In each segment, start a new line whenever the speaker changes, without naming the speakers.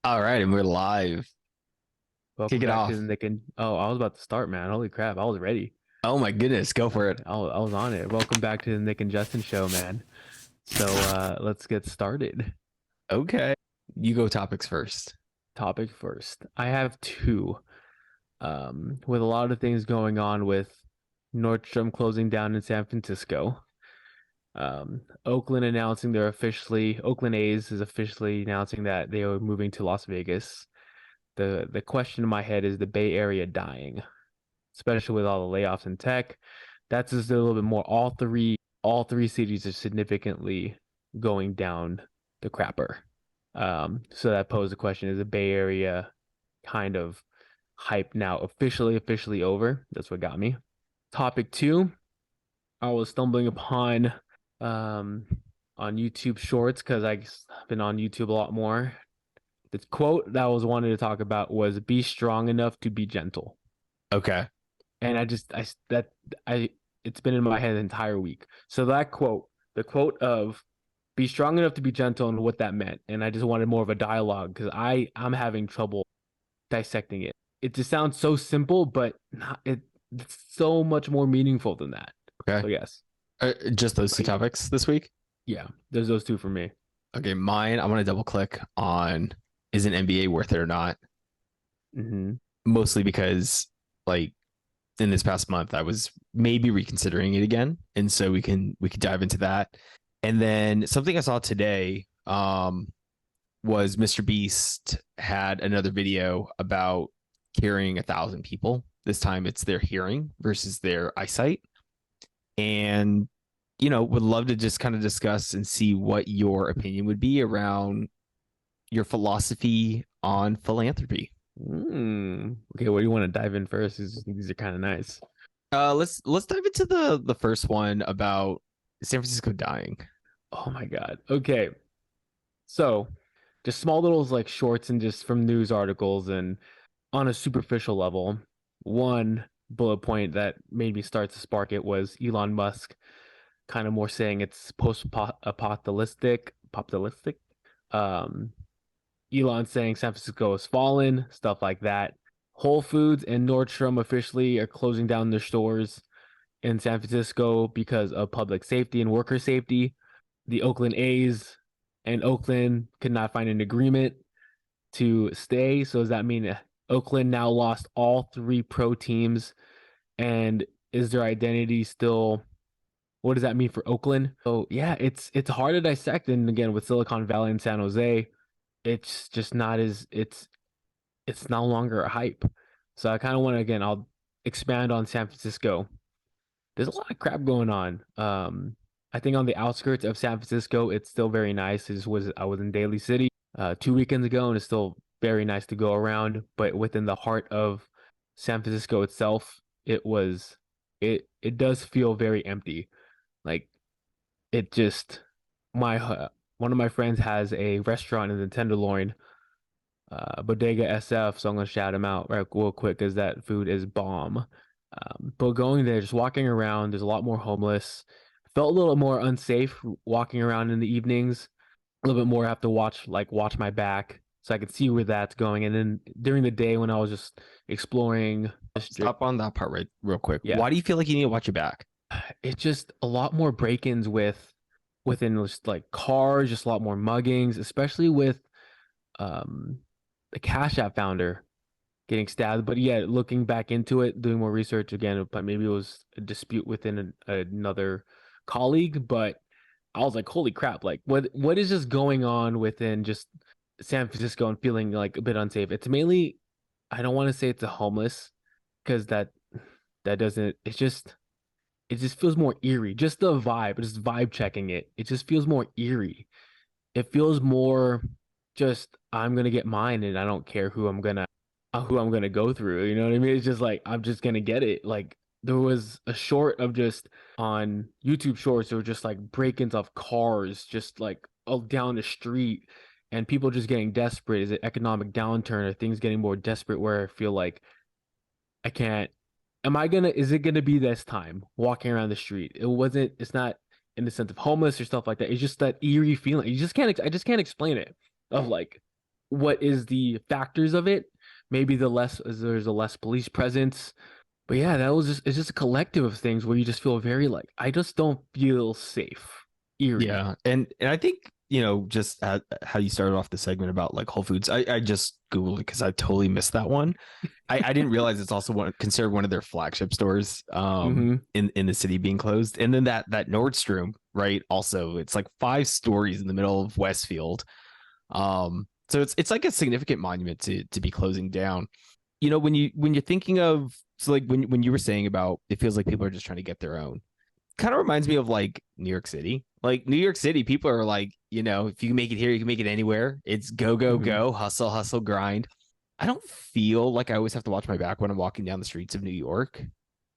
All right, and we're live.
Welcome
Kick it
back to the
off.
Nick and I was about to start, man. Holy crap, I was ready.
Oh my goodness, go for it.
I was on it. Welcome back to the Nick and Justin show, man. Let's get started.
Okay. You go topics first.
Topic first. I have two. With a lot of things going on with Nordstrom closing down in San Francisco. Oakland A's is officially announcing that they are moving to Las Vegas. The question in my head is the Bay Area dying, especially with all the layoffs in tech. That's just a little bit more. All three cities are significantly going down the crapper. So that posed the question: is the Bay Area kind of hype now officially over? That's what got me. Topic two, I was stumbling upon um on YouTube Shorts because I've been on YouTube a lot more. The quote that I was wanted to talk about was "Be strong enough to be gentle."
Okay.
And I it's been in my head the entire week. So that quote, the quote of "be strong enough to be gentle," and what that meant, and I just wanted more of a dialogue because I'm having trouble dissecting it. It just sounds so simple, but it's so much more meaningful than that.
Okay.
So yes,
Just those two topics this week.
yeah, there's those two for me.
Okay, mine, I want to double click on is an MBA worth it or not?
Mm-hmm.
Mostly because like in this past month I was maybe reconsidering it again. And so we could dive into that. And then something I saw today was Mr. Beast had another video about carrying 1,000 people. This time it's their hearing versus their eyesight. And, would love to just kind of discuss and see what your opinion would be around your philosophy on philanthropy.
Okay, what do you want to dive in first? These are kind of nice.
Let's dive into the first one about San Francisco dying.
Oh my God. Okay, so just small little like shorts and just from news articles and on a superficial level. One bullet point that made me start to spark it was Elon Musk kind of more saying it's apocalyptic. Um, Elon saying San Francisco has fallen, stuff like that. Whole Foods and Nordstrom officially are closing down their stores in San Francisco because of public safety and worker safety. The Oakland A's and Oakland could not find an agreement to stay. So does that mean Oakland now lost all three pro teams? And is their identity still? What does that mean for Oakland? So yeah, it's hard to dissect. And again, with Silicon Valley and San Jose, it's just not as it's no longer a hype. So I kind of want to again, I'll expand on San Francisco. There's a lot of crap going on. I think on the outskirts of San Francisco, it's still very nice. I was in Daly City 2 weekends ago, and it's still very nice to go around. But within the heart of San Francisco itself, it does feel very empty. Like it just my one of my friends has a restaurant in the Tenderloin, Bodega SF. So I'm gonna shout him out real quick because that food is bomb. But going there, just walking around, there's a lot more homeless. Felt a little more unsafe walking around in the evenings. A little bit more have to watch my back so I could see where that's going. And then during the day when I was just exploring district,
Stop on that part right real quick.
yeah,
Why do you feel like you need to watch your back?
it's just a lot more break-ins within just like cars, just a lot more muggings, especially with um the Cash App founder getting stabbed. But yeah, looking back into it, doing more research again, but maybe it was a dispute within another colleague. But I was like, holy crap! Like, what is just going on within just San Francisco and feeling like a bit unsafe? It's mainly, I don't want to say it's a homeless because that doesn't. It just feels more eerie. Just the vibe, just vibe checking it. It just feels more eerie. It feels more just I'm gonna get mine and I don't care who I'm gonna go through. You know what I mean? It's just like I'm just gonna get it. Like there was a short of just on YouTube Shorts, there were just like break-ins of cars, just like all down the street, and people just getting desperate. Is it economic downturn? Are things getting more desperate where I feel like I can't? Is it gonna be this time walking around the street? It's not in the sense of homeless or stuff like that. It's just that eerie feeling. I just can't explain it. Of like what is the factors of it. Maybe there's a less police presence. But yeah, it's just a collective of things where you just feel very like I just don't feel safe. Eerie.
Yeah, and I think just how you started off the segment about like Whole Foods. I just googled it because I totally missed that one. I didn't realize it's also considered one of their flagship stores
Mm-hmm.
in the city being closed. And then that Nordstrom, right? Also, it's like 5 stories in the middle of Westfield. So it's like a significant monument to be closing down. When you're thinking of, so like when you were saying about it feels like people are just trying to get their own, kind of reminds me of like New York City. Like New York City, people are like, if you can make it here, you can make it anywhere. It's go, go,
Mm-hmm.
go, hustle, hustle, grind. I don't feel like I always have to watch my back when I'm walking down the streets of New York.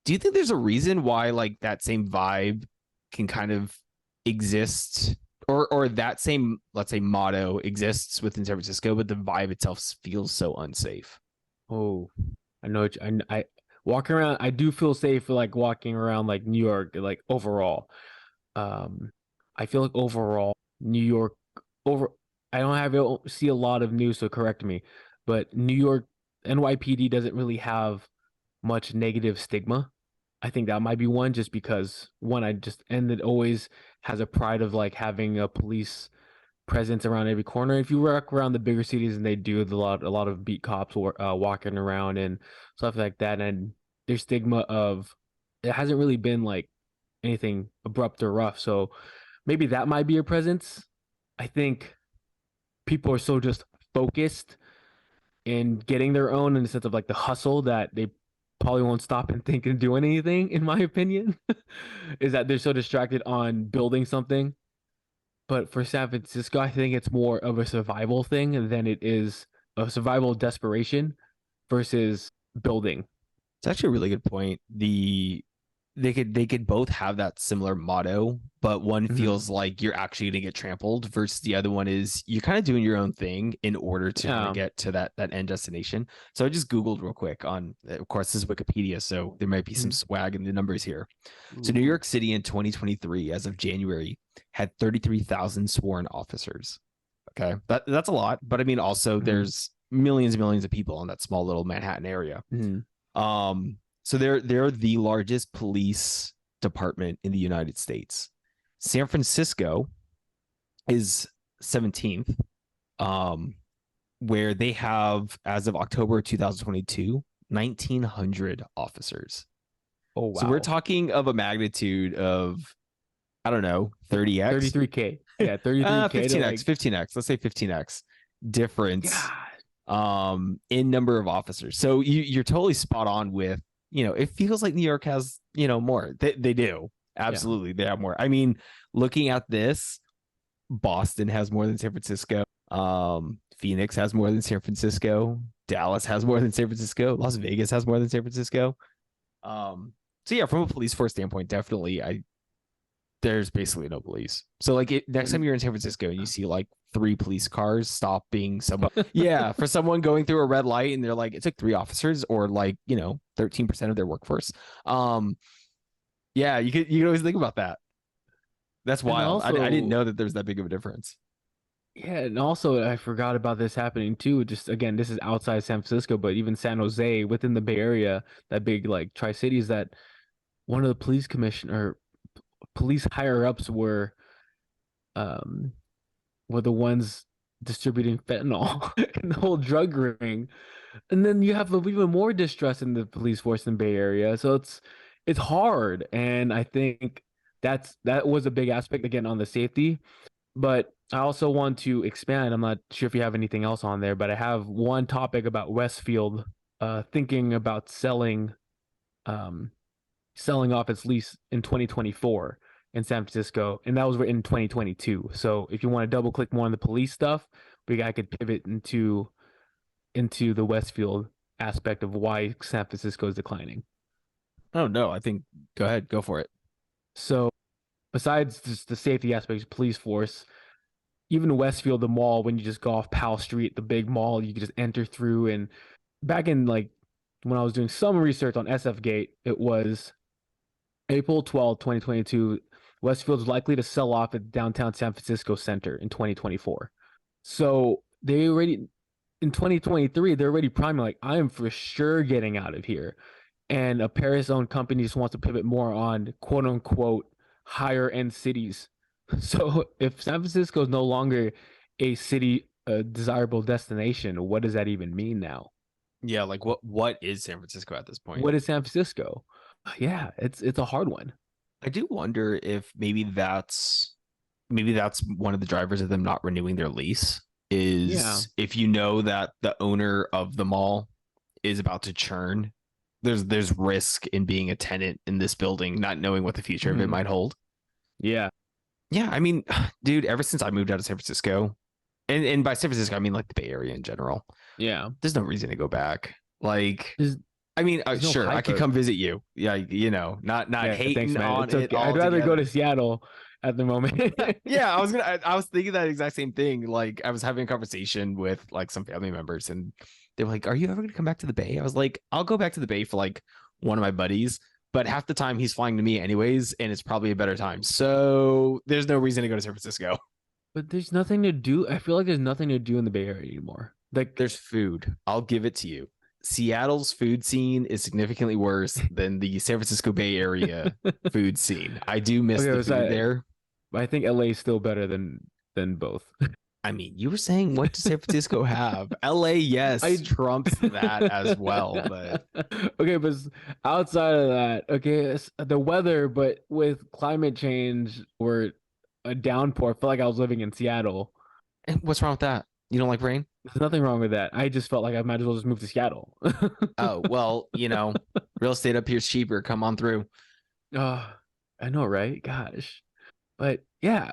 Do you think there's a reason why like that same vibe can kind of exist, or that same, let's say, motto exists within San Francisco, but the vibe itself feels so unsafe?
Oh, I know. I walking around. I do feel safe like walking around like New York, like overall. Um, I feel like overall New York over. I don't see a lot of news, so correct me. But New York NYPD doesn't really have much negative stigma. I think that might be one, just because one, I just and it always has a pride of like having a police presence around every corner. If you walk around the bigger cities, and they do a lot of beat cops walking around and stuff like that, and their stigma of it hasn't really been like anything abrupt or rough. So maybe that might be a presence. I think people are so just focused in getting their own in the sense of like the hustle that they probably won't stop and think and do anything, in my opinion. Is that they're so distracted on building something. But for San Francisco, I think it's more of a survival thing than it is a survival desperation versus building.
It's actually a really good point. They could both have that similar motto, but one
Mhm.
feels like you're actually going to get trampled versus the other one is you're kind of doing your own thing in order to kind of
Yeah.
get to that end destination. So I just googled real quick on, of course, this is Wikipedia, so there might be some
Mhm.
swag in the numbers here. So New
Ooh.
York City in 2023, as of January, had 33,000 sworn officers. Okay, that's a lot, but I mean, also
Mhm.
there's millions and millions of people in that small little Manhattan area.
Mhm.
So they're the largest police department in the United States. San Francisco is 17th, um, where they have, as of October 2022, 1,900 officers.
Oh
So we're
wow.
talking of a magnitude of, I don't know, 30x,
33K. Yeah, 33K to
15x,
like
15x. Let's say 15x difference
God.
in number of officers. So you're totally spot on with, it feels like New York has, more. They do.
Yeah.
Absolutely. They have more. I mean, looking at this, Boston has more than San Francisco. Phoenix has more than San Francisco. Dallas has more than San Francisco. Las Vegas has more than San Francisco. Um, so yeah, from a police force standpoint, definitely there's basically no police. So like next time
And
you're in San Francisco and you see like 3 police cars stopping someone, yeah, for someone going through a red light and they're like, it took 3 officers or like, 13% of their workforce. Um, yeah, you could always think about that. That's
and
wild. I didn't
also
know that there's that big of a difference.
yeah, and also I forgot about this happening too. Just again, this is outside San Francisco, but even San Jose within the Bay Area, that big like tri-cities, that one of the police commissioner police higher ups um were the ones distributing fentanyl in the whole drug ring. And then you have even more distrust in the police force in the Bay Area. So it's hard. And I think that was a big aspect again on the safety. But I also want to expand. I'm not sure if you have anything else on there, but I have one topic about Westfield thinking about um selling off its lease in 2024 in San Francisco, and that was in 2022. So if you want to double click more on the police stuff, I could pivot into the Westfield aspect of why San Francisco is declining.
Oh no, I think go ahead, go for it.
So besides just the safety aspects, police force, even Westfield, the mall, when you just go off Powell Street, the big mall, you can just enter through. And back in like when I was doing some research on SF Gate, it was April 12th, 2022. Westfield's likely to sell off at downtown San Francisco Center in 2024. So they already in 2023, they're already priming like, I am for sure getting out of here. And a Paris-owned company just wants to pivot more on quote unquote higher end cities. So if San Francisco is no longer a city, a desirable destination, what does that even mean now?
Yeah, like what is San Francisco at this point?
What is San Francisco? Yeah, it's a hard one.
I do wonder if maybe that's one of the drivers of them not renewing their lease
Yeah.
is if you know that the owner of the mall is about to churn, there's risk in being a tenant in this building, not knowing what the future of it
Mhm.
might hold.
Yeah.
Yeah, I mean, dude, ever since I moved out of San Francisco, and by San Francisco, I mean like the Bay Area in general,
Yeah.
there's no reason to go back. Like,
There's
I mean,
there's no
sure, I
hype
could
of
come visit you. Yeah, not
yeah, thanks,
hating
man.
on
It's
it
okay. I'd rather go
altogether.
to Seattle at the moment.
Yeah, I was thinking that exact same thing. Like, I was having a conversation with like some family members, and they were like, "Are you ever gonna come back to the Bay?" I was like, "I'll go back to the Bay for like one of my buddies." But half the time he's flying to me anyways, and it's probably a better time. So there's no reason to go to San Francisco.
But there's nothing to do. I feel like there's nothing to do in the Bay Area anymore. Like,
There's food. I'll give it to you. Seattle's food scene is significantly worse than the San Francisco Bay Area food scene. I do miss
okay,
the
so
food there.
I think LA is still better than both.
I mean, you were saying what does San Francisco have? LA, yes,
I
trumps that as well, but
okay, but outside of that, okay, the weather, but with climate change or a downpour, I felt like I was living in Seattle.
what's wrong with that? You don't like rain?
There's nothing wrong with that. I just felt like I might as well just move to Seattle.
Oh, well, real estate up here is cheaper. Come on through.
Oh, I know, right? Gosh. But yeah,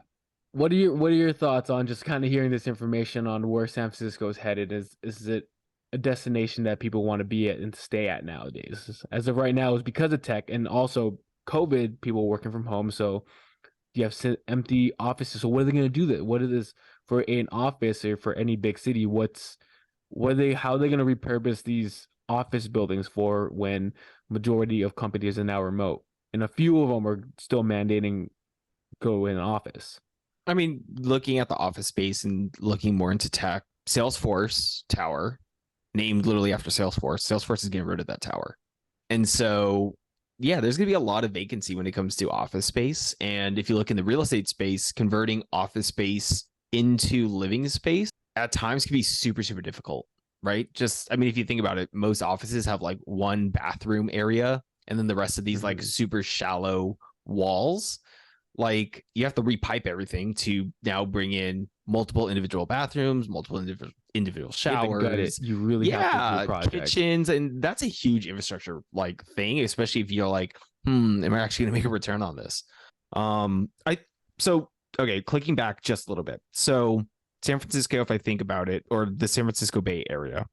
what are your thoughts on just kind of hearing this information on where San Francisco is headed? Is it a destination that people want to be at and stay at nowadays? As of right now, it's because of tech and also COVID, people working from home. So you have empty offices. So what are they going to do that? What is this for an office or for any big city? How are they going to repurpose these office buildings for when majority of companies are now remote? And a few of them are still mandating go in office.
I mean, looking at the office space and looking more into tech, Salesforce Tower, named literally after Salesforce, Salesforce is getting rid of that tower. And so, yeah, there's going to be a lot of vacancy when it comes to office space. And if you look in the real estate space, converting office space into living space at times can be super, super difficult, right? Just, I mean, if you think about it, most offices have like one bathroom area and then the rest of these like
Mhm.
super shallow walls. Like you have to repipe everything to now bring in multiple individual bathrooms, multiple individual showers.
You really have to do a
Yeah,
project.
kitchens, and that's a huge infrastructure like thing, especially if you're like, am I actually gonna make a return on this? I so okay, clicking back just a little bit. So San Francisco, if I think about it, or the San Francisco Bay Area,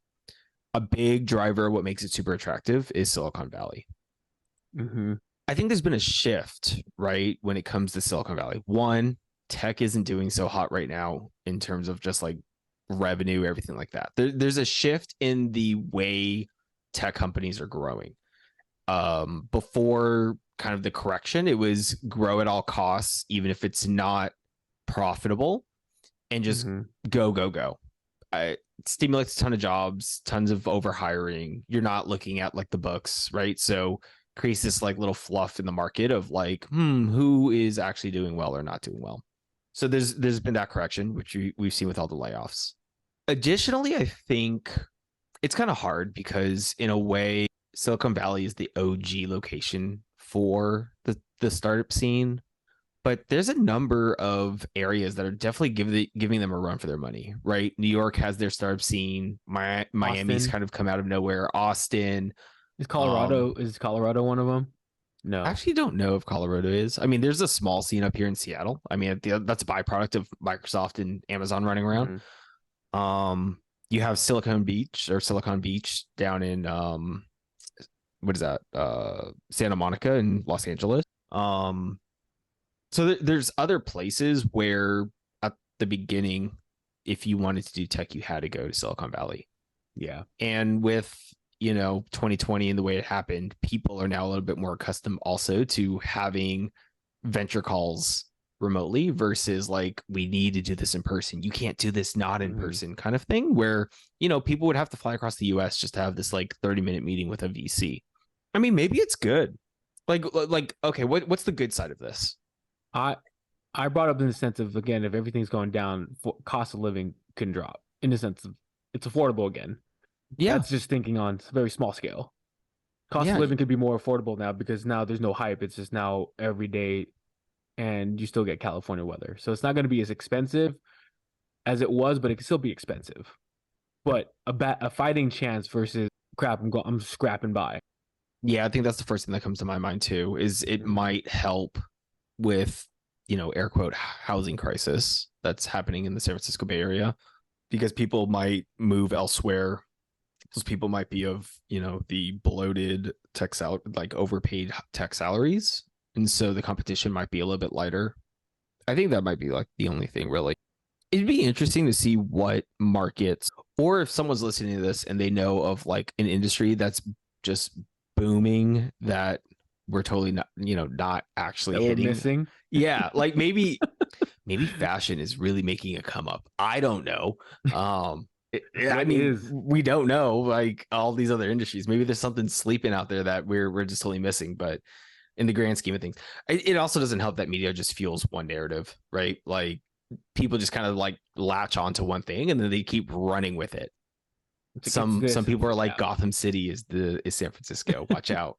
a big driver, what makes it super attractive is Silicon Valley.
Hmm.
I think there's been a shift, right, when it comes to Silicon Valley. One, tech isn't doing so hot right now in terms of just like revenue, everything like that. There's a shift in the way tech companies are growing. Before kind of the correction, it was grow at all costs, even if it's not profitable, and just
Hmm.
go, go, go. It stimulates a ton of jobs, tons of overhiring. You're not looking at like the books, right? So creates this like little fluff in the market of like, who is actually doing well or not doing well. So there's been that correction, which we've seen with all the layoffs. Additionally, I think it's kind of hard because in a way, Silicon Valley is the OG location for the startup scene, but there's a number of areas that are definitely giving them a run for their money, right? New York has their startup scene. Miami's
Austin
kind of come out of nowhere. Austin.
is Colorado one of them?
I
No.
actually don't know if Colorado is. I mean, there's a small scene up here in Seattle. I mean, that's a byproduct of Microsoft and Amazon running around.
Mhm.
You have Silicon Beach down in what is that? Santa Monica in Los Angeles. So there's other places where at the beginning, if you wanted to do tech, you had to go to Silicon Valley.
Yeah.
And with 2020 and the way it happened, people are now a little bit more accustomed also to having venture calls remotely versus like, we need to do this in person. You can't do this not in
Mhm.
person kind of thing where, you know, people would have to fly across the US just to have this like 30-minute meeting with a VC. I mean, maybe it's good. Like, okay, what's the good side of this?
I I brought up in the sense of, again, if everything's going down, cost of living can drop in the sense of it's affordable again.
Yeah.
That's just thinking on a very small scale. Cost of
Yeah.
living could be more affordable now because now there's no hype. It's just now every day, and you still get California weather. So it's not going to be as expensive as it was, but it can still be expensive. But a fighting chance versus crap, I'm scrapping by.
Yeah, I think that's the first thing that comes to my mind too, is it
Mhm.
might help with, you know, air quote housing crisis that's happening in the San Francisco Bay Area, because people might move elsewhere. Those people might be of, you know, the bloated like overpaid tech salaries. And so the competition might be a little bit lighter. I think that might be like the only thing really. It'd be interesting to see what markets, or if someone's listening to this and they know of like an industry that's just booming that we're totally not, you know, not actually
That we're
hitting.
missing.
Yeah, like maybe fashion is really making a come up. I don't know. I
What
mean,
is?
we don't know like all these other industries. Maybe there's something sleeping out there that we're just totally missing. But in the grand scheme of things, it also doesn't help that media just fuels one narrative, right? Like, people just kind of like latch onto one thing and then they keep running with it.
It's like it's
Some
this.
people are like,
Yeah.
Gotham City is San Francisco. Watch out.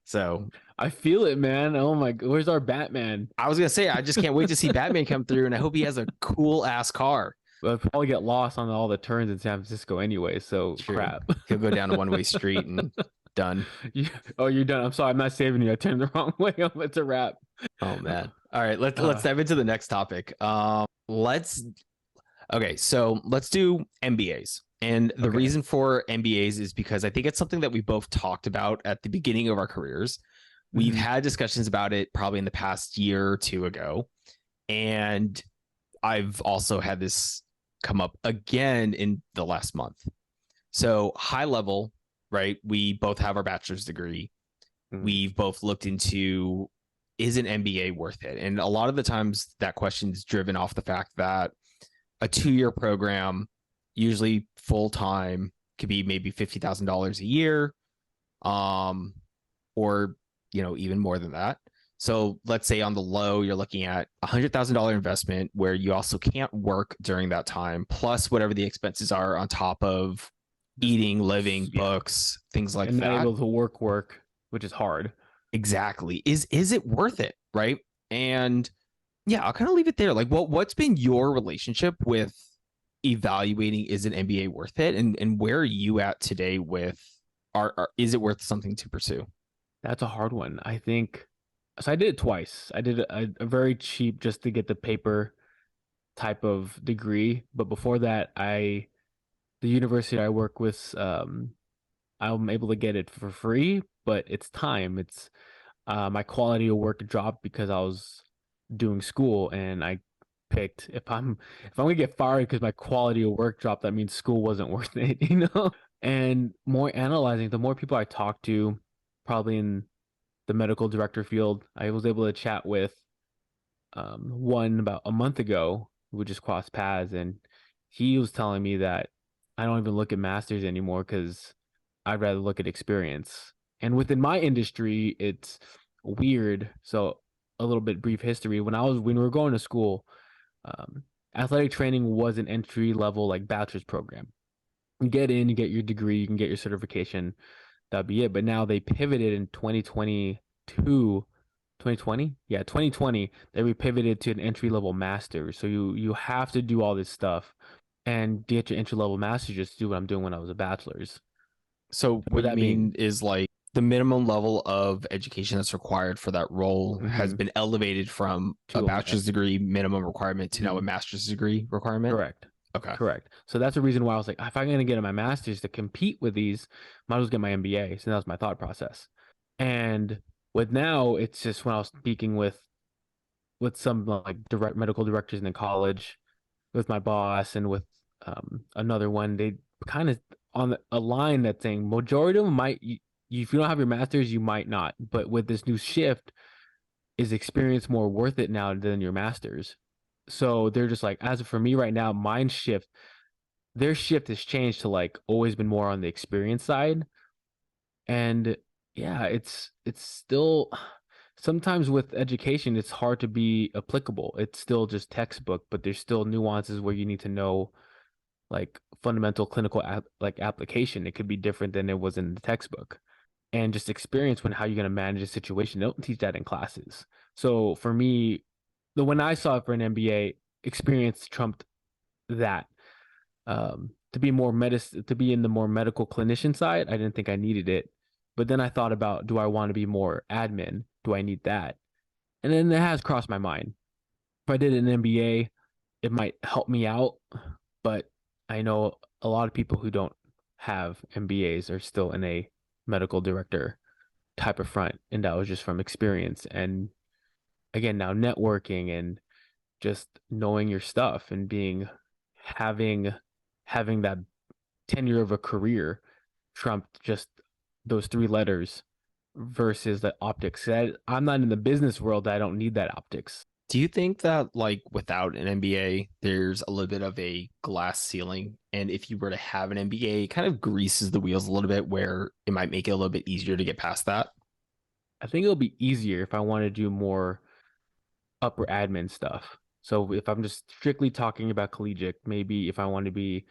So
I feel it, man. Oh my, where's our Batman?
I was gonna say, I just can't wait to see Batman come through, and I hope he has a cool ass car.
I'll probably get lost on all the turns in San Francisco anyway. So
True.
crap.
He'll go down a one-way street and done.
You, oh, you're done. I'm sorry. I'm not saving you. I turned the wrong way. It's a wrap.
Oh man. All right, let's
Uh,
dive into the next topic. Let's Okay, so let's do MBAs. And the
okay.
reason for MBAs is because I think it's something that we both talked about at the beginning of our careers. We've
Mhm.
had discussions about it probably in the past year or two ago. And I've also had this come up again in the last month. So, high level, right? We both have our bachelor's degree.
Mhm.
We've both looked into, is an MBA worth it? And a lot of the times that question is driven off the fact that a 2-year program, usually full time, could be maybe $50,000 a year, or, you know, even more than that. So let's say on the low, you're looking at $100,000 investment where you also can't work during that time, plus whatever the expenses are on top of eating, living,
Yeah.
books, things like
And not
that.
able to work, which is hard.
Exactly. Is it worth it? Right. And yeah, I'll kind of leave it there. Like, what's been your relationship with evaluating, is an MBA worth it, and where are you at today with, is it worth something to pursue?
That's a hard one. I think so. I did it twice. I did a very cheap just to get the paper type of degree. But before that, the university I work with, I'm able to get it for free, but it's time. It's my quality of work dropped because I was doing school, and I picked if I'm gonna get fired because my quality of work dropped, that means school wasn't worth it, you know? And more analyzing, the more people I talk to, probably in the medical director field, I was able to chat with one about a month ago. We just crossed paths, and he was telling me that I don't even look at masters anymore because I'd rather look at experience. And within my industry, it's weird. So a little bit brief history. When we were going to school, um, athletic training was an entry level like bachelor's program. You get in, you get your degree, you can get your certification. That'd be it. But now they pivoted in 2022, 2020? Yeah, 2020. They pivoted to an entry level master. So you have to do all this stuff and get your entry level master just to do what I'm doing when I was a bachelor's.
So
With
what you
that being,
mean is like the minimum level of education that's required for that role has
mhm,
been elevated from a
to
bachelor's degree minimum requirement to now a
mhm,
master's degree requirement.
correct.
Okay.
Correct. So that's the reason why I was like, if I'm gonna get my master's to compete with these, might as well get my MBA. So that was my thought process. And with now, it's just when I was speaking with some like direct medical directors in the college, with my boss and with another one, they kind of on a line that saying majority of them might if you don't have your master's, you might not. But with this new shift, is experience more worth it now than your master's? So they're just like, as for me right now, their shift has changed to like always been more on the experience side. And yeah, it's still sometimes with education, it's hard to be applicable. It's still just textbook, but there's still nuances where you need to know like fundamental clinical application. It could be different than it was in the textbook. And just experience when how you're going to manage a situation. They don't teach that in classes. So for me, the when I saw it for an MBA, experience trumped that. To be more to be in the more medical clinician side, I didn't think I needed it. But then I thought about, do I want to be more admin? Do I need that? And then it has crossed my mind. If I did an MBA, it might help me out. But I know a lot of people who don't have MBAs are still in a medical director type of front. And that was just from experience. And again, now networking and just knowing your stuff and having having that tenure of a career trumped just those three letters versus the optics. I'm not in the business world. I don't need that optics.
Do you think that like without an MBA, there's a little bit of a glass ceiling? And if you were to have an MBA, it kind of greases the wheels a little bit where it might make it a little bit easier to get past that?
I think it'll be easier if I want to do more upper admin stuff. So if I'm just strictly talking about collegiate, maybe if I want to be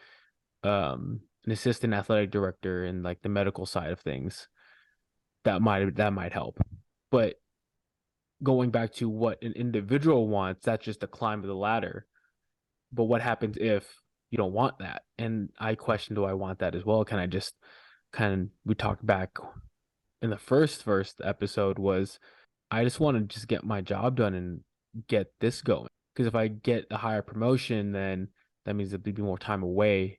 an assistant athletic director in like the medical side of things, that might help. But going back to what an individual wants, that's just a climb of the ladder. But what happens if you don't want that? And I question, do I want that as well? Can I just we talked back in the first episode was I just want to just get my job done and get this going. Because if I get a higher promotion, then that means there'll be more time away,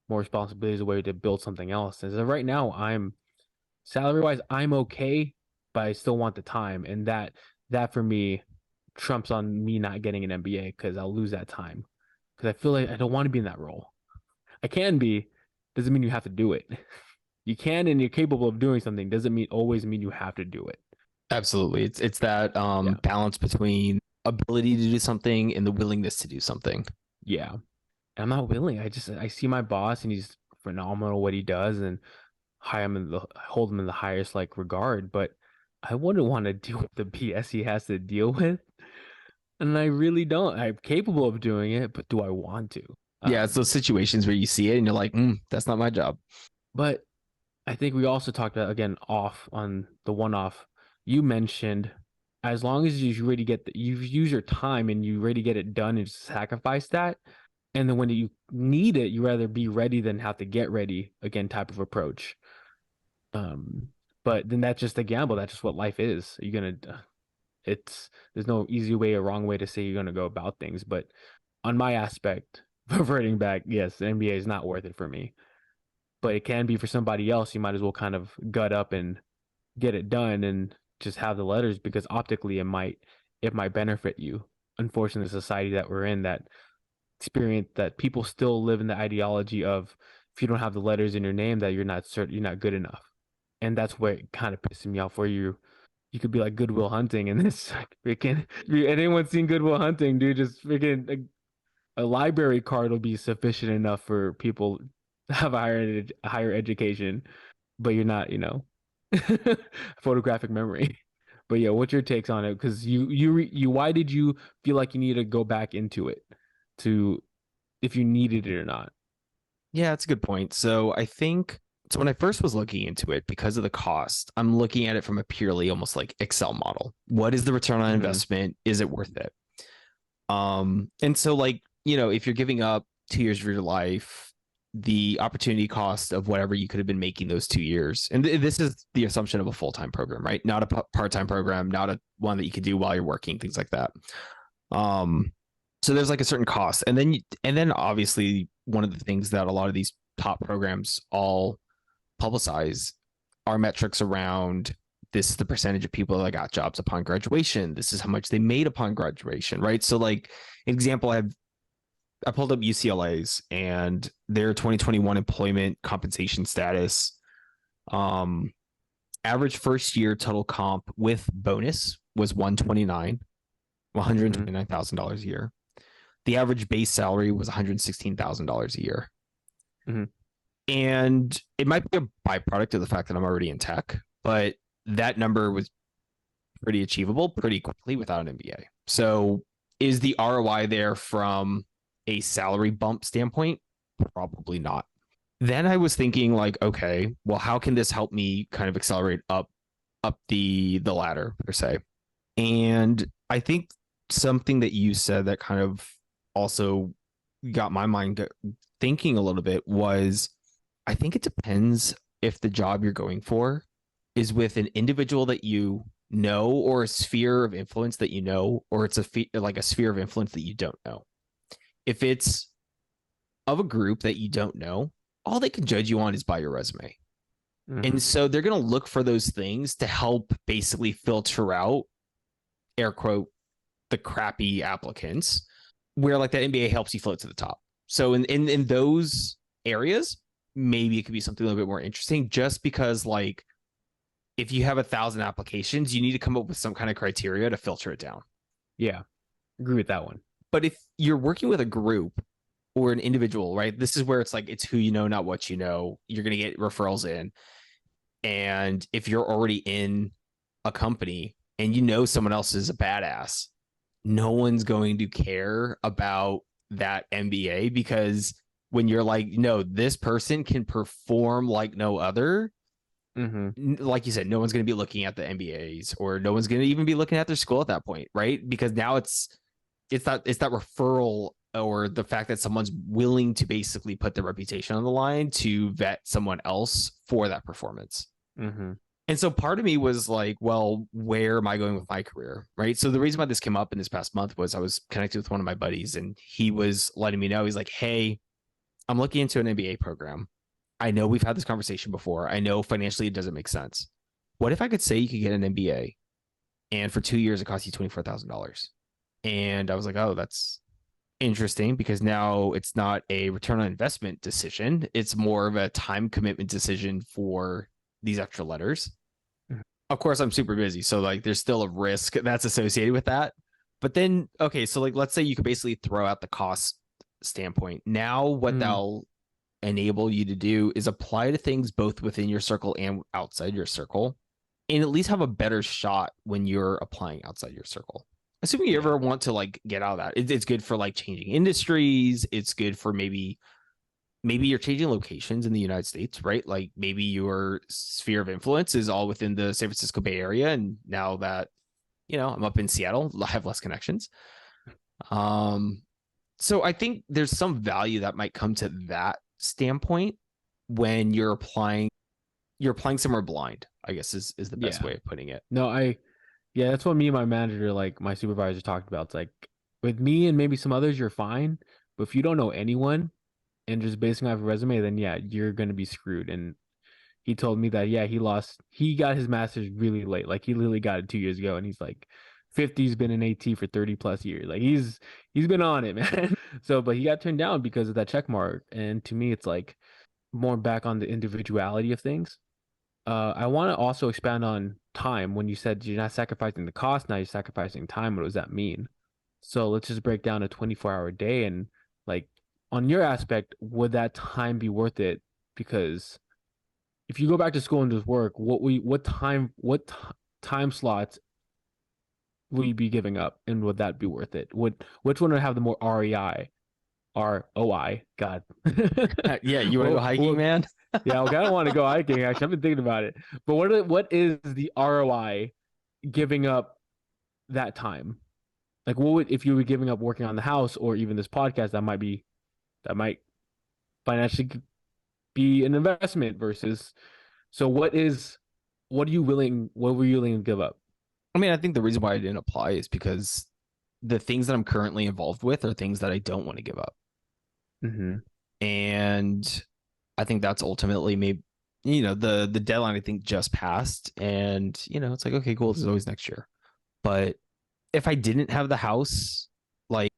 more responsibilities away to build something else. And so right now, I'm salary wise, I'm okay, but I still want the time. And that for me trumps on me not getting an MBA because I'll lose that time. Because I feel like I don't want to be in that role. I can be, doesn't mean you have to do it. You can and you're capable of doing something, doesn't mean always mean you have to do it.
Absolutely. It's that balance between ability to do something and the willingness to do something.
Yeah. I'm not willing. I see my boss and he's phenomenal what he does and hold him in the highest like regard, but I wouldn't want to deal with the BS he has to deal with. And I really don't. I'm capable of doing it, but do I want to?
Yeah, it's those situations where you see it and you're like, that's not my job.
But I think we also talked about, again, off on the one-off, you mentioned as long as you already you use your time and you already get it done and sacrifice that. And then when you need it, you rather be ready than have to get ready again type of approach. But then that's just a gamble. That's just what life is. There's no easy way or wrong way to say you're going to go about things. But on my aspect, reverting back, yes, the NBA is not worth it for me. But it can be for somebody else. You might as well kind of gut up and get it done and just have the letters because optically it might benefit you. Unfortunately, the society that we're in, that experience that people still live in the ideology of if you don't have the letters in your name that you're not good enough. And that's where it kind of pisses me off where you could be like Good Will Hunting and this freaking anyone seen Good Will Hunting, dude, just freaking a library card will be sufficient enough for people to have a higher education, but you're not, photographic memory. But yeah, what's your takes on it? Because you why did you feel like you need to go back into it to if you needed it or not?
Yeah, that's a good point. So I think so when I first was looking into it, because of the cost, I'm looking at it from a purely almost like Excel model. What is the return on investment? Is it worth it? And so like, if you're giving up 2 years of your life, the opportunity cost of whatever you could have been making those 2 years. And this is the assumption of a full-time program, right? Not a part-time program, not a one that you could do while you're working, things like that. So there's like a certain cost. And then obviously one of the things that a lot of these top programs all publicize are metrics around this is the percentage of people that got jobs upon graduation. This is how much they made upon graduation, right? So like example, I pulled up UCLA's and their 2021 employment compensation status. Average first year total comp with bonus was
Mm-hmm.
$129,000 a year. The average base salary was $116,000 a year.
Mm-hmm.
And it might be a byproduct of the fact that I'm already in tech, but that number was pretty achievable pretty quickly without an MBA. So is the ROI there from a salary bump standpoint? Probably not. Then I was thinking like, okay, well, how can this help me kind of accelerate up the ladder per se? And I think something that you said that kind of also got my mind thinking a little bit was I think it depends if the job you're going for is with an individual that you know or a sphere of influence that you know, or it's like a sphere of influence that you don't know. If it's of a group that you don't know, all they can judge you on is by your resume.
Mm-hmm.
And so they're going to look for those things to help basically filter out, air quote, the crappy applicants, where like that MBA helps you float to the top. So in those areas, maybe it could be something a little bit more interesting, just because like if you have 1,000 applications, you need to come up with some kind of criteria to filter it down.
Yeah, agree with that one.
But if you're working with a group or an individual, right? This is where it's like it's who you know, not what you know. You're going to get referrals in. And if you're already in a company and you know someone else is a badass, no one's going to care about that MBA, because when you're like, no, this person can perform like no other, like you said, no one's going to be looking at the MBAs, or no one's going to even be looking at their school at that point, right? Because now it's that referral, or the fact that someone's willing to basically put their reputation on the line to vet someone else for that performance.
Mm-hmm.
And so part of me was like, well, where am I going with my career? Right. So the reason why this came up in this past month was I was connected with one of my buddies, and he was letting me know, he's like, hey, I'm looking into an MBA program. I know we've had this conversation before. I know financially it doesn't make sense. What if I could say you could get an MBA and for 2 years it costs you $24,000? And I was like, oh, that's interesting, because now it's not a return on investment decision. It's more of a time commitment decision for these extra letters. Of course, I'm super busy, so like there's still a risk that's associated with that. But then, okay, so like let's say you could basically throw out the cost standpoint. Now what they'll enable you to do is apply to things both within your circle and outside your circle, and at least have a better shot when you're applying outside your circle. Assuming you ever want to like get out of that. It's good for like changing industries. It's good for maybe you're changing locations in the United States, right? Like maybe your sphere of influence is all within the San Francisco Bay Area, and now that I'm up in Seattle, I have less connections. So I think there's some value that might come to that standpoint when you're applying somewhere blind, I guess is the best way of putting it.
No, that's what me and my manager, like my supervisor, talked about. It's like with me and maybe some others, you're fine, but if you don't know anyone and just basing off a resume, then you're gonna be screwed. And he told me that he got his master's really late, like he literally got it 2 years ago, and he's like 50's been in AT for 30 plus years, like he's been on it, man. So, but he got turned down because of that check mark. And to me, it's like more back on the individuality of things. I want to also expand on time. When you said you're not sacrificing the cost, now you're sacrificing time. What does that mean? So let's just break down a 24-hour day, and like on your aspect, would that time be worth it? Because if you go back to school and just work, what time slots will you be giving up, and would that be worth it? Which one would have the more REI? ROI? God.
Yeah, you want to go hiking, man?
Yeah, I kind of want to go hiking. Actually, I've been thinking about it. But what is the ROI giving up that time? Like, what would, if you were giving up working on the house or even this podcast, that might financially be an investment versus. So what were you willing to give up?
I mean, I think the reason why I didn't apply is because the things that I'm currently involved with are things that I don't want to give up.
Mm-hmm.
And I think that's ultimately maybe, the deadline I think just passed, and, it's like, okay, cool. This is always next year. But if I didn't have the house, like,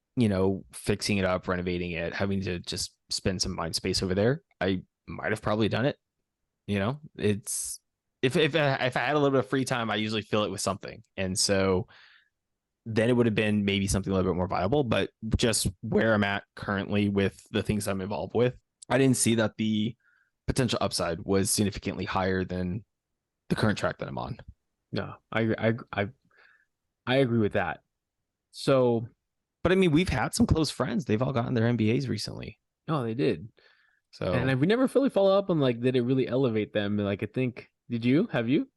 fixing it up, renovating it, having to just spend some mind space over there, I might have probably done it. It's if I had a little bit of free time, I usually fill it with something. And so then it would have been maybe something a little bit more viable. But just where I'm at currently with the things I'm involved with, I didn't see that the potential upside was significantly higher than the current track that I'm on.
No, I agree with that. So,
but I mean, we've had some close friends. They've all gotten their MBAs recently.
Oh, they did.
So,
and we never fully follow up on like, did it really elevate them? Like, I think, did you? Have you?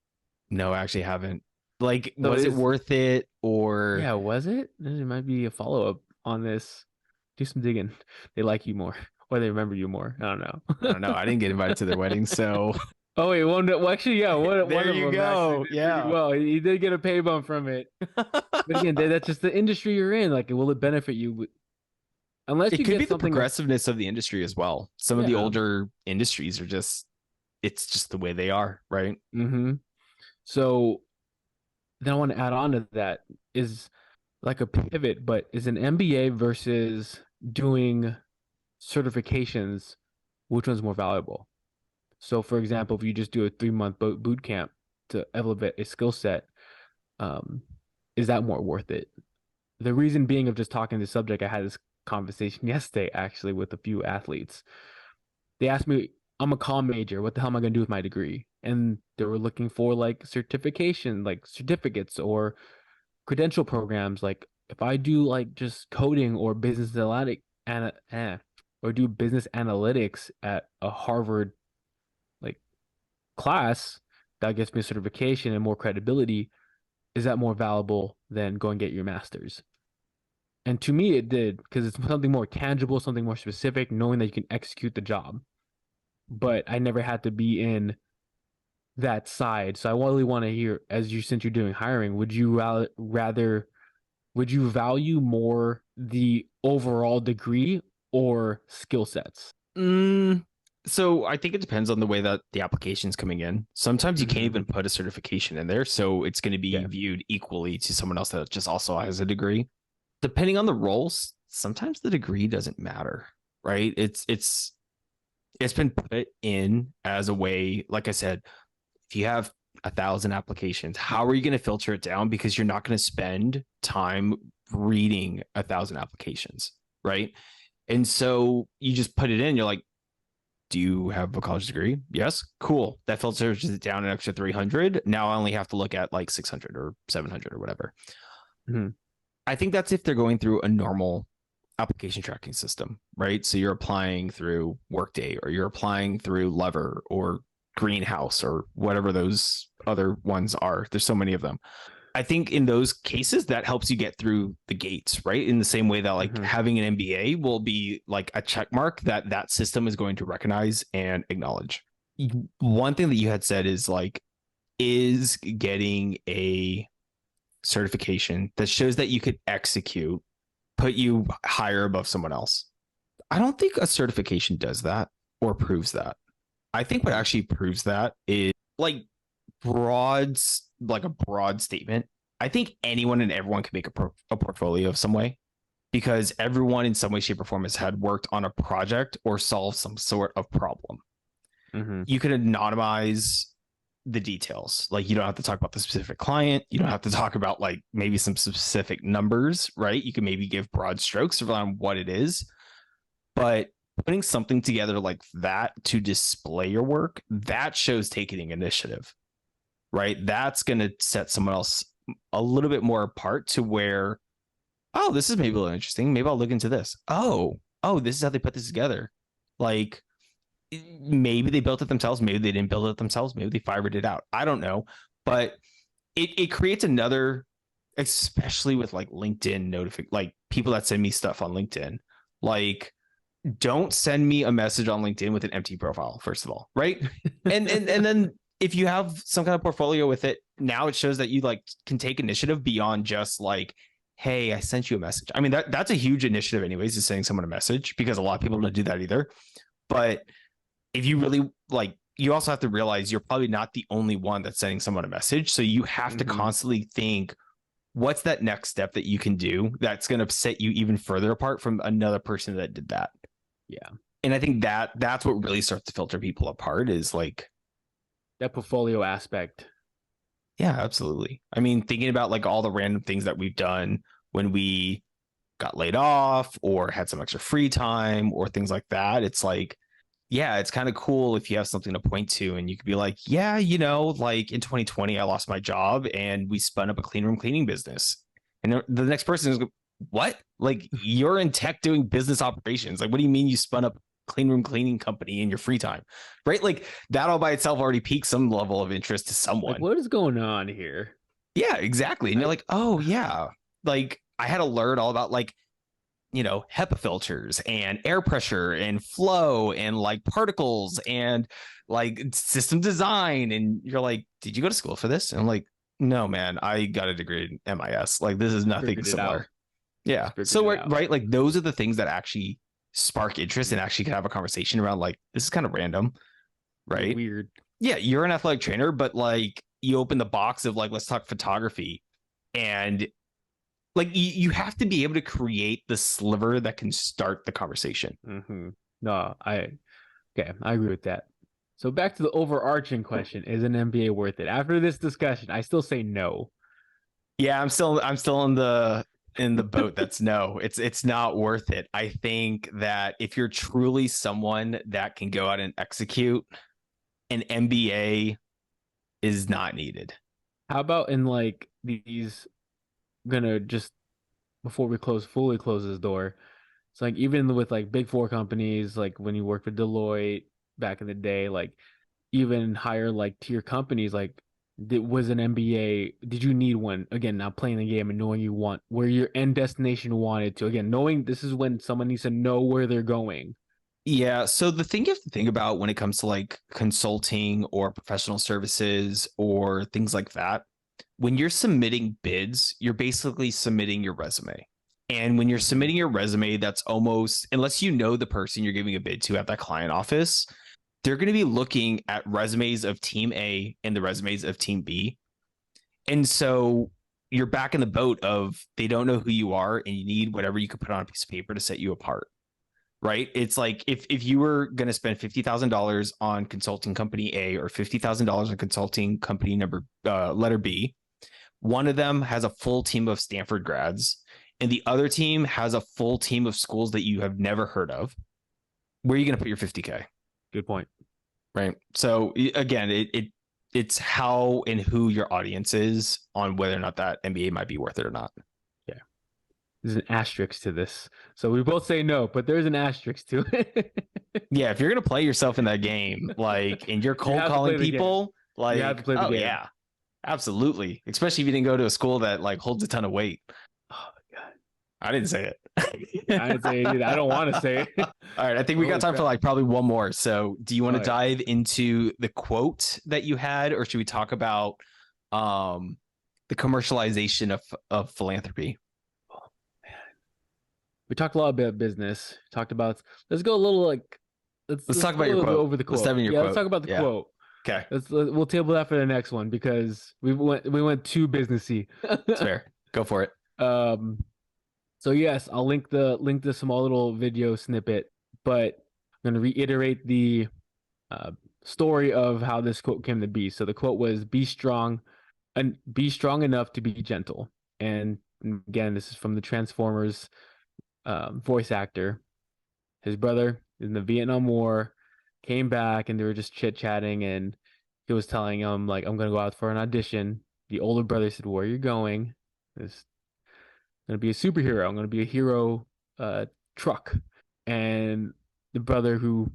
No, I actually haven't. Like, so was it worth it or?
Yeah, was it? There might be a follow up on this. Do some digging. They like you more, or they remember you more. I don't know.
I don't know. I didn't get invited to their wedding, so.
Oh wait, well, actually, yeah.
There you go. Yeah.
Well, he did get a pay bump from it. But again, that's just the industry you're in. Like, will it benefit you? Unless
it
you
could
get
be the progressiveness of the industry as well. Some of the older industries are it's just the way they are, right?
Mm-hmm. So then I want to add on to that is like a pivot, but is an MBA versus doing certifications, which one's more valuable? So for example, if you just do a 3-month boot camp to elevate a skill set, is that more worth it? The reason being of just talking this subject, I had this conversation yesterday actually with a few athletes. They asked me, I'm a comm major, what the hell am I going to do with my degree? And they were looking for like certification, like certificates or credential programs. Like if I do like just coding or business analytic or do business analytics at a Harvard like class, that gets me a certification and more credibility. Is that more valuable than go and get your master's? And to me, it did, because it's something more tangible, something more specific, knowing that you can execute the job. But I never had to be in that side. So I really want to hear, since you're doing hiring, would you value more the overall degree or skill sets?
So I think it depends on the way that the application's coming in. Sometimes you can't even put a certification in there, so it's going to be viewed equally to someone else that just also has a degree. Depending on the roles, sometimes the degree doesn't matter, right? It's been put in as a way, like I said, if you have 1,000 applications, how are you going to filter it down? Because you're not going to spend time reading 1,000 applications, right? And so you just put it in, you're like, do you have a college degree? Yes. Cool. That filters it down an extra 300. Now I only have to look at like 600 or 700 or whatever. Mm-hmm. I think that's if they're going through a normal application tracking system, right? So you're applying through Workday or you're applying through Lever or Greenhouse or whatever those other ones are. There's so many of them. I think in those cases that helps you get through the gates, right? In the same way that like having an MBA will be like a check mark that system is going to recognize and acknowledge. One thing that you had said is like, is getting a certification that shows that you could execute put you higher above someone else? I don't think a certification does that or proves that. I think what actually proves that is like a broad statement. I think anyone and everyone can make a portfolio of some way, because everyone in some way, shape, or form has had worked on a project or solved some sort of problem. You can anonymize the details. Like you don't have to talk about the specific client. You don't have to talk about like maybe some specific numbers, right? You can maybe give broad strokes around what it is, but putting something together like that to display your work, that shows taking initiative, right? That's going to set someone else a little bit more apart to where, oh, this is maybe a little interesting. Maybe I'll look into this. Oh, this is how they put this together. Like maybe they built it themselves. Maybe they didn't build it themselves. Maybe they fibered it out. I don't know. But it creates another, especially with like LinkedIn like people that send me stuff on LinkedIn, like don't send me a message on LinkedIn with an empty profile, first of all, right? And then if you have some kind of portfolio with it, now it shows that you like can take initiative beyond just like, hey, I sent you a message. I mean, that's a huge initiative anyways, is sending someone a message, because a lot of people don't do that either. But if you really like, you also have to realize you're probably not the only one that's sending someone a message. So you have to constantly think, what's that next step that you can do that's going to set you even further apart from another person that did that? Yeah. And I think that's what really starts to filter people apart, is like,
that portfolio aspect.
Yeah, absolutely. I mean, thinking about like all the random things that we've done when we got laid off or had some extra free time or things like that, it's like, yeah, it's kind of cool if you have something to point to and you could be like, yeah, like in 2020, I lost my job and we spun up a clean room cleaning business. And the next person is, what? Like, you're in tech doing business operations. Like, what do you mean you spun up a clean room cleaning company in your free time? Right? Like, that all by itself already piques some level of interest to
Like,
someone.
what is going on here?
Yeah, exactly. And you're like, oh, yeah. Like, I had to learn all about like HEPA filters and air pressure and flow and like particles and like system design. And you're like, did you go to school for this? And I'm like, no, man, I got a degree in MIS. Like, this is nothing
Figured it out.
similar. Yeah.
Figured
So,
it out.
right, like those are the things that actually spark interest and actually can have a conversation around like, this is kind of random, right?
Weird.
Yeah, you're an athletic trainer, but like you open the box of like, let's talk photography. And like you have to be able to create the sliver that can start the conversation.
Mm-hmm. No, I agree with that. So back to the overarching question: is an MBA worth it? After this discussion, I still say no.
Yeah, I'm still in the boat that's no, it's not worth it. I think that if you're truly someone that can go out and execute, an MBA is not needed.
How about in like these? Gonna just before we fully close this door. It's like even with like big four companies, like when you work for Deloitte back in the day, like even higher like tier companies, like was an MBA. Did you need one? Again, now playing the game and knowing you want where your end destination wanted to. Again, knowing this is when someone needs to know where they're going.
Yeah. So the thing you have to think about when it comes to like consulting or professional services or things like that, when you're submitting bids, you're basically submitting your resume. And when you're submitting your resume, that's almost, unless you know the person you're giving a bid to at that client office, they're going to be looking at resumes of team A and the resumes of team B. And so you're back in the boat of they don't know who you are and you need whatever you could put on a piece of paper to set you apart. Right? It's like if you were going to spend $50,000 on consulting company A or $50,000 on consulting company number letter B, one of them has a full team of Stanford grads and the other team has a full team of schools that you have never heard of. Where are you going to put your 50K?
Good point.
Right. So again, it's how and who your audience is on whether or not that MBA might be worth it or not.
Yeah. There's an asterisk to this. So we both say no, but there's an asterisk to it.
Yeah, if you're gonna play yourself in that game, like, and you're cold calling people, like,
you have to play the game.
Yeah, absolutely. Especially if you didn't go to a school that like holds a ton of weight.
Oh my god,
I didn't say it.
I didn't say it either. I don't want to say it.
All right, I think we got time for like probably one more. So, do you want to dive into the quote that you had, or should we talk about the commercialization of philanthropy?
We talked a lot about business. Talked about let's go a little like
let's talk about your quote.
Over the quote.
Let's dive in your quote.
Let's talk about the quote.
Okay.
We'll table that for the next one because we went too businessy.
That's fair. Go for it.
So yes, I'll link the small little video snippet, but I'm gonna reiterate the story of how this quote came to be. So the quote was be strong enough to be gentle. And again, this is from the Transformers voice actor. His brother in the Vietnam War came back and they were just chit-chatting and he was telling him like, I'm gonna go out for an audition. The older brother said, where are you going? It's gonna be a superhero. I'm gonna be a hero truck. And the brother who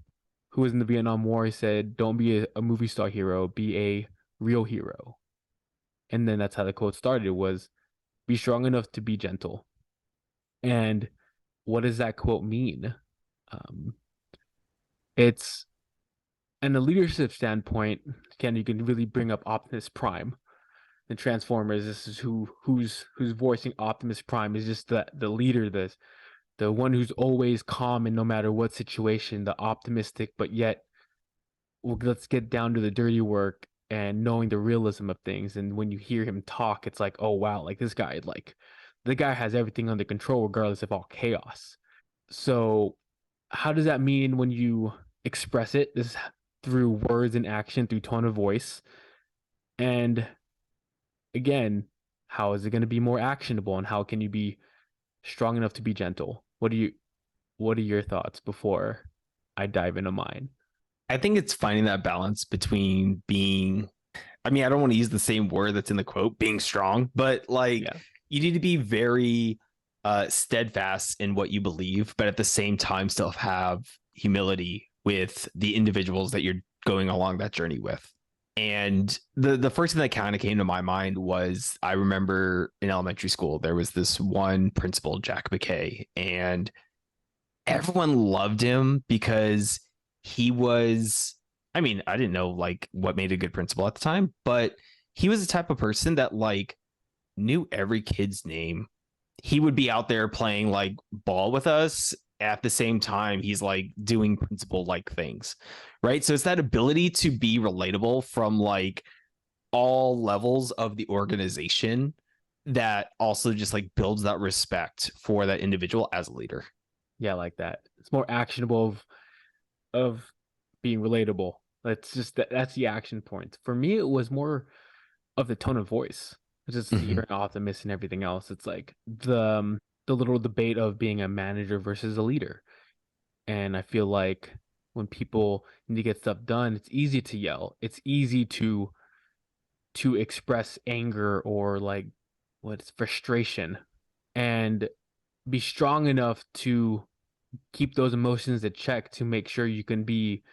was in the Vietnam War, he said, don't be a movie star hero, be a real hero. And then that's how the quote started. It was be strong enough to be gentle. And what does that quote mean? It's in a leadership standpoint, again, you can really bring up Optimus Prime. The Transformers, this is who's voicing Optimus Prime is just the leader, the one who's always calm in no matter what situation, the optimistic, but yet let's get down to the dirty work and knowing the realism of things. And when you hear him talk, it's like, oh wow, like this guy, like the guy has everything under control regardless of all chaos. So how does that mean when you express it? This through words and action, through tone of voice. And again, how is it going to be more actionable, and how can you be strong enough to be gentle? What are your thoughts before I dive into mine?
I think it's finding that balance between being, I mean, I don't want to use the same word that's in the quote, being strong, but like
Yeah.
you need to be very steadfast in what you believe, but at the same time still have humility with the individuals that you're going along that journey with. And the first thing that kind of came to my mind was, I remember in elementary school there was this one principal, Jack McKay, and everyone loved him because he was, I mean, I didn't know like what made a good principal at the time, but he was the type of person that like knew every kid's name. He would be out there playing like ball with us at the same time he's like doing principal like things, right? So it's that ability to be relatable from like all levels of the organization that also just like builds that respect for that individual as a leader.
Yeah, I like that. It's more actionable of being relatable. That's just that's the action point. For me, it was more of the tone of voice. It's just
Mm-hmm.
hearing optimist and everything else. It's like the little debate of being a manager versus a leader. And I feel like when people need to get stuff done, it's easy to yell. It's easy to express anger or like what's frustration, and be strong enough to keep those emotions at check to make sure you can be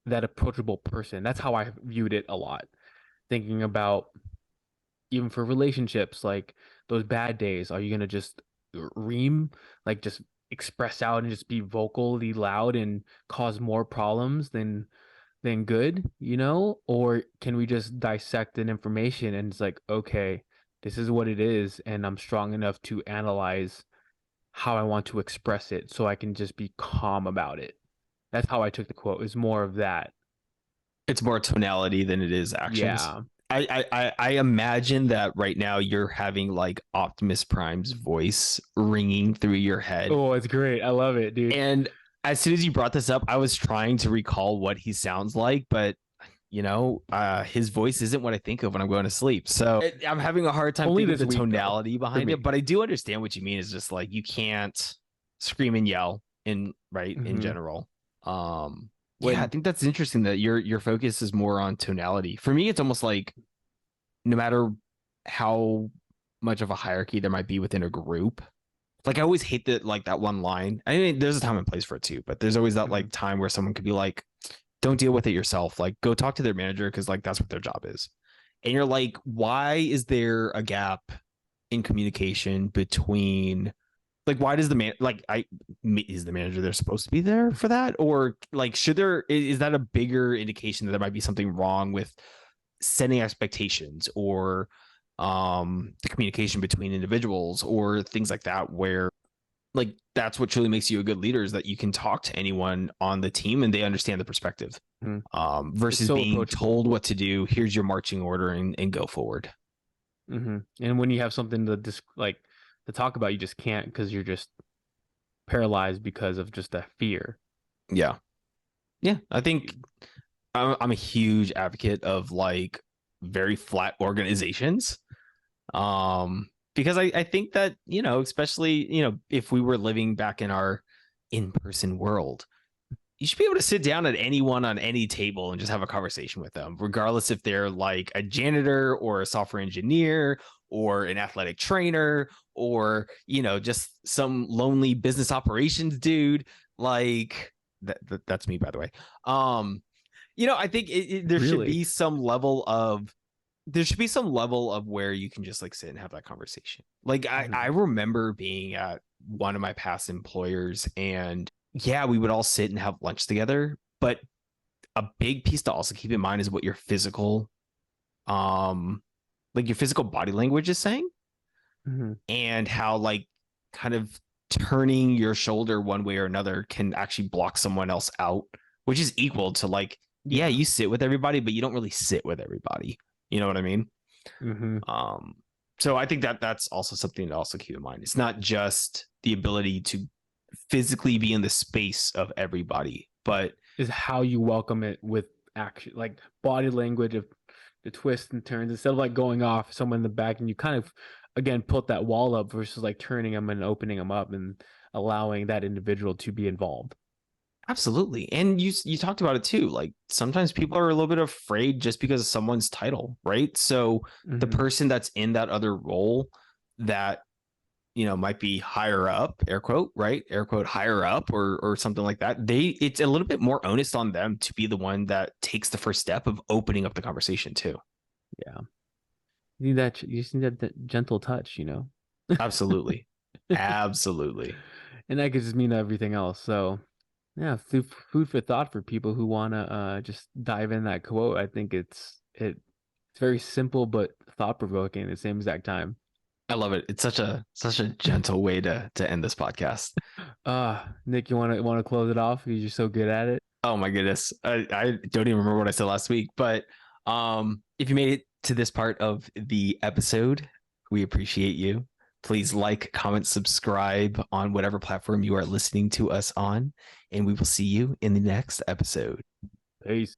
that approachable person. That's how I viewed it a lot. Thinking about even for relationships, like those bad days, are you gonna just ream, like just express out and just be vocally loud and cause more problems than good, or can we just dissect an information and it's like, okay, this is what it is, and I'm strong enough to analyze how I want to express it so I can just be calm about it. That's how I took the quote. Is more of that.
It's more tonality than it is actions.
Yeah.
I imagine that right now you're having like Optimus Prime's voice ringing through your head.
Oh, it's great. I love it, dude.
And as soon as you brought this up, I was trying to recall what he sounds like, but his voice isn't what I think of when I'm going to sleep. So I'm having a hard time
Only
thinking of
this
the
week, though,
tonality
for
behind
me.
it, but I do understand what you mean. Is just like you can't scream and yell in
Hmm.
general. Yeah, I
When
think that's interesting that your focus is more on tonality. For me, it's almost like no matter how much of a hierarchy there might be within a group, like I always hate that like that one line. I mean, there's a time and place for it too, but there's always that
Mhm.
like time where someone could be like, don't deal with it yourself. Like go talk to their manager because like that's what their job is. And you're like, why is there a gap in communication between like why does the man like I is the manager they're supposed to be there for that? Or like should there is that a bigger indication that there might be something wrong with setting expectations or the communication between individuals or things like that where like that's what truly makes you a good leader is that you can talk to anyone on the team and they understand the perspective
Mhm. It's
versus
so
being
approachable.
told what to do. Here's your marching order and go forward.
And when you have something to like to talk about, you just can't because you're just paralyzed because of just that fear.
Yeah. Yeah. I think I'm a huge advocate of like very flat organizations. Because I think that, especially, if we were living back in our in-person world, you should be able to sit down at anyone on any table and just have a conversation with them, regardless if they're like a janitor or a software engineer or an athletic trainer or, just some lonely business operations dude. Like that's me, by the way. I think there should
Really?
be some level of where you can just like sit and have that conversation. Like I
Hmm.
remember being at one of my past employers and yeah, we would all sit and have lunch together. But a big piece to also keep in mind is what um, your physical body language is saying
Hmm.
and how like kind of turning your shoulder one way or another can actually block someone else out, which is equal to like, yeah,
Yeah.
you sit with everybody, but you don't really sit with everybody. You know what I mean?
Hmm.
Um, so I think that that's also something to also keep in mind. It's not just the ability to physically be in the space of everybody, but
Is how you welcome it with action, like body language of the twists and turns, instead of like going off someone in the back, and you kind of again put that wall up versus like turning them and opening them up and allowing that individual to be involved.
Absolutely. And you talked about it too. Like sometimes people are a little bit afraid just because of someone's title, right? So the
Mm-hmm.
person that's in that other role that might be higher up, air quote, right? Air quote higher up or something like that. It's a little bit more onus on them to be the one that takes the first step of opening up the conversation too.
Yeah, you just need that gentle touch,
Absolutely. Absolutely.
and that could just mean everything else. So yeah, food for thought for people who want to just dive in that quote. I think it's very simple but thought provoking at the same exact time.
I love it. It's such a gentle way to end this podcast.
Nick, you want to close it off because you're so good at it.
Oh my goodness. I don't even remember what I said last week, but if you made it to this part of the episode, we appreciate you. Please like, comment, subscribe on whatever platform you are listening to us on, and we will see you in the next episode.
Peace.